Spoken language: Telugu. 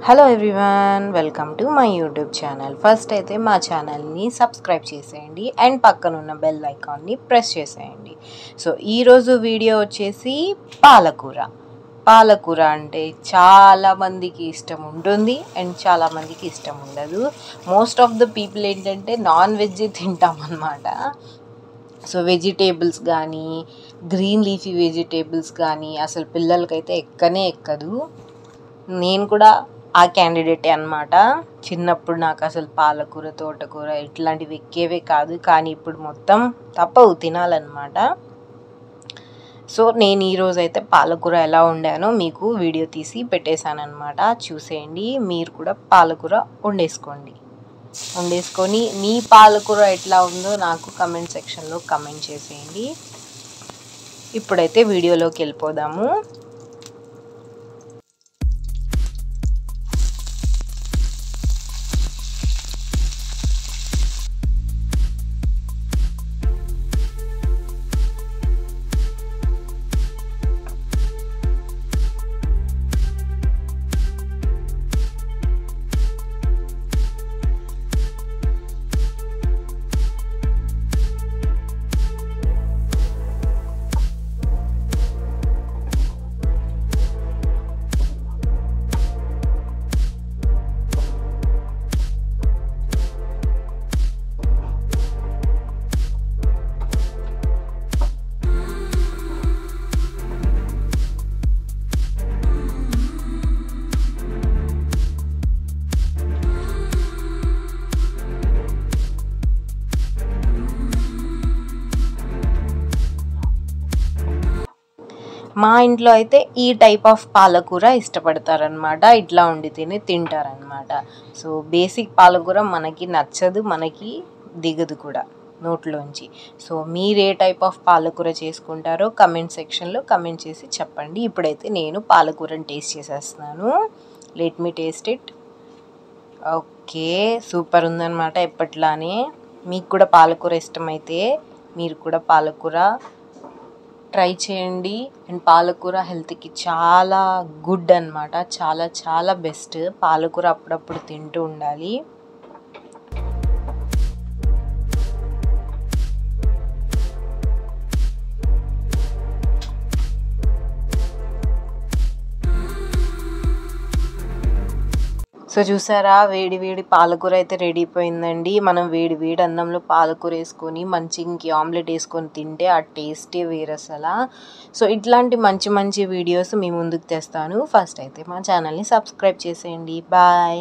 Hello everyone, welcome to my YouTube channel. First అయితే మా ఛానల్ని సబ్స్క్రైబ్ చేసేయండి అండ్ పక్కనున్న బెల్ ఐకాన్ని ప్రెస్ చేసేయండి. సో ఈరోజు వీడియో వచ్చేసి పాలకూర అంటే చాలామందికి ఇష్టం ఉంటుంది అండ్ చాలామందికి ఇష్టం ఉండదు. మోస్ట్ ఆఫ్ ద పీపుల్ ఏంటంటే నాన్ వెజ్ తింటామన్నమాట. సో వెజిటేబుల్స్ కానీ గ్రీన్ లీఫీ వెజిటేబుల్స్ కానీ అసలు పిల్లలకైతే ఎక్కదు. నేను కూడా ఆ క్యాండిడేటే అనమాట. చిన్నప్పుడు నాకు అసలు పాలకూర, తోటకూర ఇట్లాంటివి ఎక్కేవే కాదు, కానీ ఇప్పుడు మొత్తం తప్పవు తినాలన్నమాట. సో నేను ఈరోజు అయితే పాలకూర ఎలా వండానో మీకు వీడియో తీసి పెట్టేశాను అనమాట. చూసేయండి. మీరు కూడా పాలకూర వండేసుకొని మీ పాలకూర ఎట్లా ఉందో నాకు కమెంట్ సెక్షన్లో కమెంట్ చేసేయండి. ఇప్పుడైతే వీడియోలోకి వెళ్ళిపోదాము. మా ఇంట్లో అయితే ఈ టైప్ ఆఫ్ పాలకూర ఇష్టపడతారనమాట. ఇట్లా వండితేనే తింటారనమాట. సో బేసిక్ పాలకూర మనకి నచ్చదు, మనకి దిగదు కూడా నోట్లోంచి. సో మీరు ఏ టైప్ ఆఫ్ పాలకూర చేసుకుంటారో కమెంట్ సెక్షన్లో కమెంట్ చేసి చెప్పండి. ఇప్పుడైతే నేను పాలకూరని టేస్ట్ చేసేస్తున్నాను. Let me taste it. Okay, super ఉందన్నమాట. ఎప్పట్లానే మీకు కూడా పాలకూర ఇష్టమైతే మీరు కూడా పాలకూర ట్రై చేయండి. అండ్ పాలకూర హెల్త్కి చాలా గుడ్ అనమాట. చాలా చాలా బెస్ట్. పాలకూర అప్పుడప్పుడు తింటూ ఉండాలి. సో చూసారా, వేడి వేడి పాలకూర అయితే రెడీ అయిపోయిందండి. మనం వేడి వేడి అన్నంలో పాలకూర వేసుకొని మంచి ఇంకి ఆమ్లెట్ వేసుకొని తింటే ఆ టేస్టే వేరు అసలు. సో ఇట్లాంటి మంచి మంచి వీడియోస్ మీ ముందుకు తెస్తాను. ఫస్ట్ అయితే మా ఛానల్ని సబ్స్క్రైబ్ చేసేయండి. బాయ్.